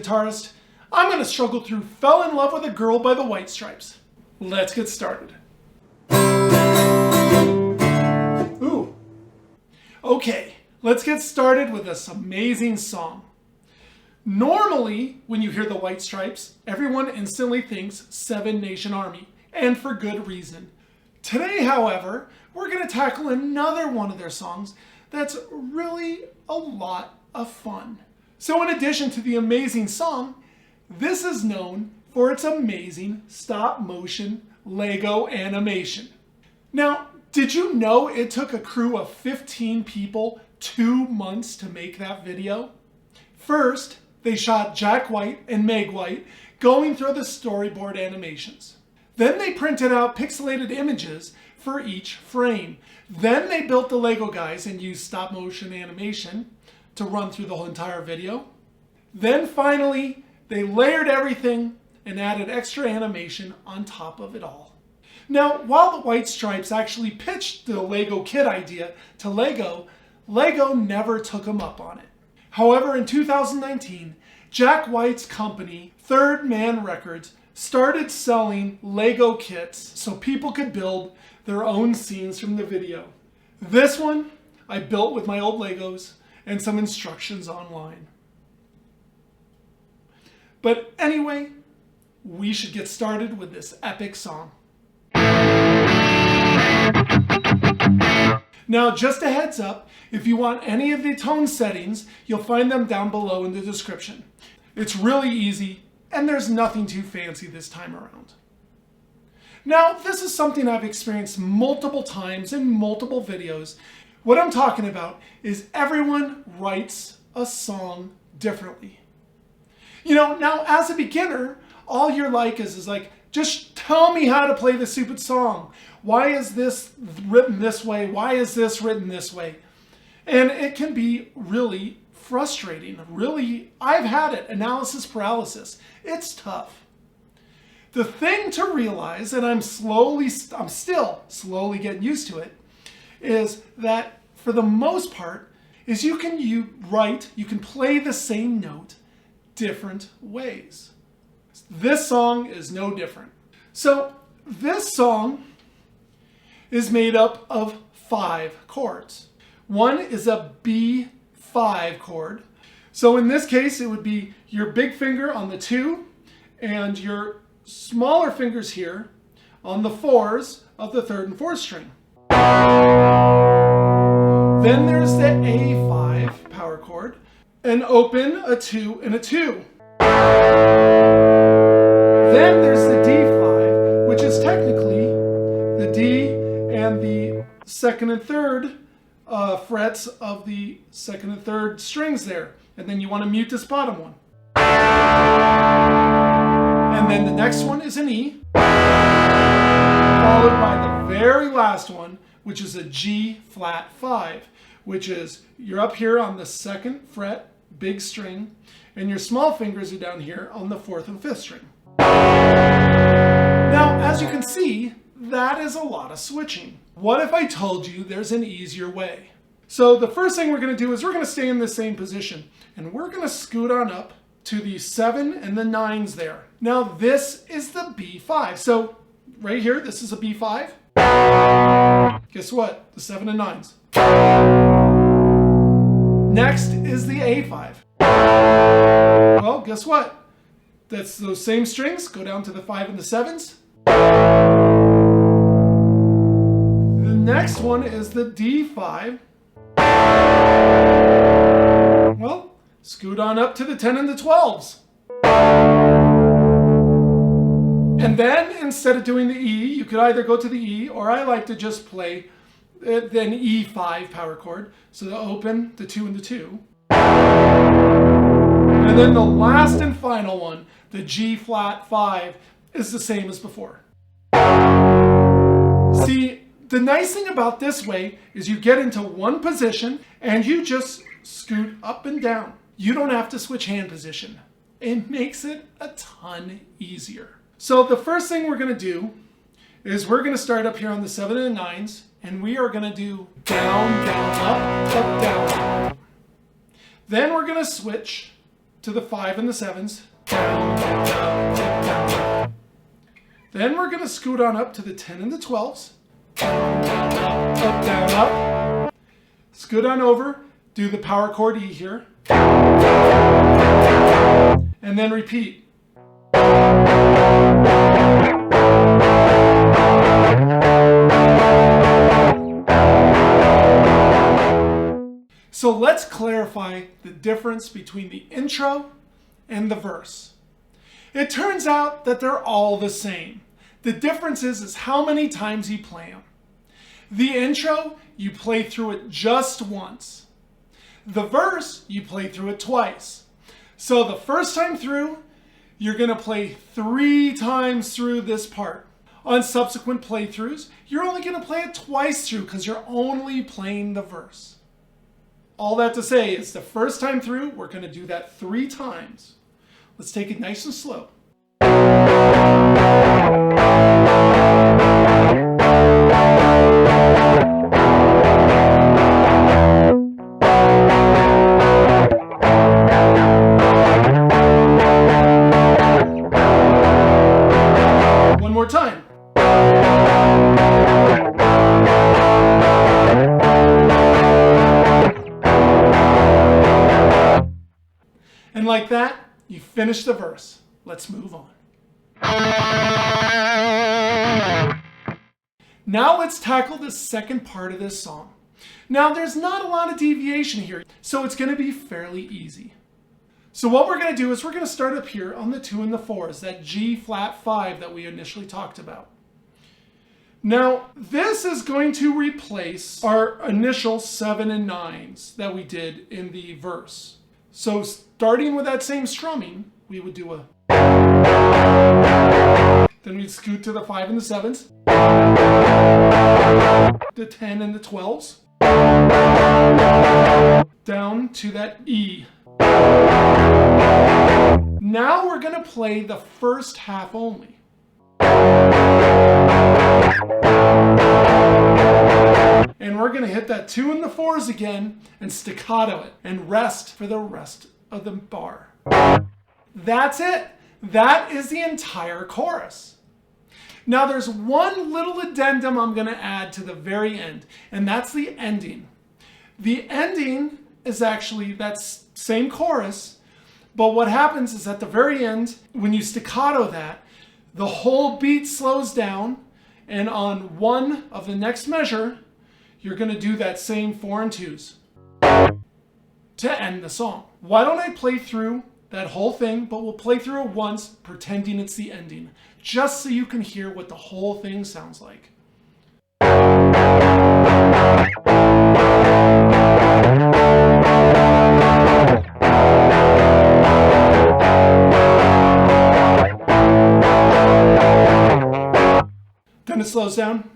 Guitarist. I'm going to struggle through Fell in Love with a Girl by the White Stripes. Let's get started. Ooh. Okay, let's get started with this amazing song. Normally, when you hear the White Stripes, everyone instantly thinks Seven Nation Army, and for good reason. Today, however, we're going to tackle another one of their songs that's really a lot of fun. So in addition to the amazing song, this is known for its amazing stop-motion Lego animation. Now, did you know it took a crew of 15 people 2 months to make that video? First, they shot Jack White and Meg White going through the storyboard animations. Then they printed out pixelated images for each frame. Then they built the Lego guys and used stop-motion animation to run through the whole entire video. Then finally, they layered everything and added extra animation on top of it all. Now, while the White Stripes actually pitched the Lego kit idea to Lego, Lego never took them up on it. However, in 2019, Jack White's company, Third Man Records, started selling Lego kits so people could build their own scenes from the video. This one I built with my old Legos and some instructions online. But anyway, we should get started with this epic song. Now, just a heads up, if you want any of the tone settings, you'll find them down below in the description. It's really easy, and there's nothing too fancy this time around. Now, this is something I've experienced multiple times in multiple videos. What I'm talking about is everyone writes a song differently. You know, now as a beginner, all you're like is like, just tell me how to play the stupid song. Why is this written this way? Why is this written this way? And it can be really frustrating. Really, I've had it, analysis paralysis. It's tough. The thing to realize, and I'm still slowly getting used to it, is that for the most part, is you can play the same note different ways. This song is no different. So this song is made up of 5 chords. One is a B5 chord. So in this case, it would be your big finger on the 2 and your smaller fingers here on the 4s of the 3rd and 4th string. Then there's the A5 power chord, an open, a 2, and a 2. Then there's the D5, which is technically the D and the 2nd and 3rd frets of the 2nd and 3rd strings there. And then you want to mute this bottom one. And then the next one is an E, followed by the very last one, which is a G flat 5, which is you're up here on the 2nd fret, big string, and your small fingers are down here on the 4th and 5th string. Now, as you can see, that is a lot of switching. What if I told you there's an easier way? So the first thing we're going to do is we're going to stay in the same position, and we're going to scoot on up to the 7 and the 9s there. Now this is the B5. So right here, this is a B5. Guess what? The 7 and 9s. Next is the A5. Well, guess what? That's those same strings go down to the 5 and the 7s. The next one is the D5. Well, scoot on up to the 10 and the 12s. And then instead of doing the E, you could either go to the E, or I like to just play an E5 power chord. So the open, the 2 and the 2. And then the last and final one, the G flat 5, is the same as before. See, the nice thing about this way is you get into one position and you just scoot up and down. You don't have to switch hand position. It makes it a ton easier. So the first thing we're going to do is we're going to start up here on the 7 and 9s, and we are going to do down, down, up, down. Then we're going to switch to the 5 and the 7s. Down, down, down. Then we're going to scoot on up to the 10 and the 12s. Up, down, up. Scoot on over, do the power chord E here. And then repeat. So let's clarify the difference between the intro and the verse. It turns out that they're all the same. The difference is how many times you play them. The intro, you play through it just once. The verse, you play through it twice. So the first time through, you're going to play 3 times through this part. On subsequent playthroughs, you're only going to play it twice through because you're only playing the verse. All that to say is the first time through, we're going to do that 3 times. Let's take it nice and slow. One more time. And like that, you finish the verse. Let's move on. Now let's tackle the second part of this song. Now there's not a lot of deviation here, so it's going to be fairly easy. So what we're going to do is we're going to start up here on the 2 and the 4s, that G flat 5 that we initially talked about. Now this is going to replace our initial 7 and 9s that we did in the verse. So starting with that same strumming, we would do a... Then we'd scoot to the 5 and the 7s. The 10 and the 12s. Down to that E. Now we're going to play the first half only. And we're going to hit that 2 and the 4s again and staccato it and rest for the rest of the bar. That's it. That is the entire chorus. Now there's one little addendum I'm going to add to the very end, and that's the ending. The ending is actually that same chorus, but what happens is at the very end, when you staccato that, the whole beat slows down, and on one of the next measure, you're going to do that same 4 and 2s to end the song. Why don't I play through that whole thing, but we'll play through it once, pretending it's the ending, just so you can hear what the whole thing sounds like. Then it slows down.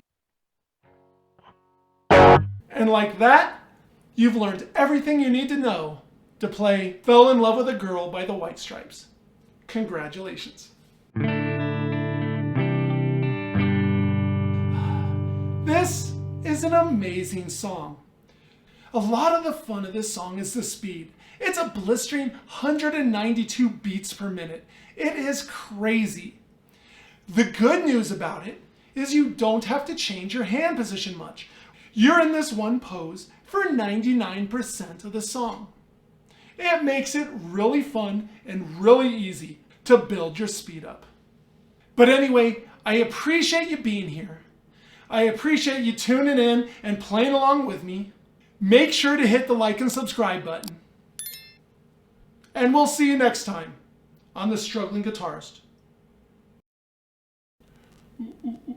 And like that, you've learned everything you need to know to play Fell in Love with a Girl by the White Stripes. Congratulations. This is an amazing song. A lot of the fun of this song is the speed. It's a blistering 192 beats per minute. It is crazy. The good news about it is you don't have to change your hand position much. You're in this one pose for 99% of the song. It makes it really fun and really easy to build your speed up. But anyway, I appreciate you being here. I appreciate you tuning in and playing along with me. Make sure to hit the like and subscribe button. And we'll see you next time on The Struggling Guitarist. Ooh, ooh.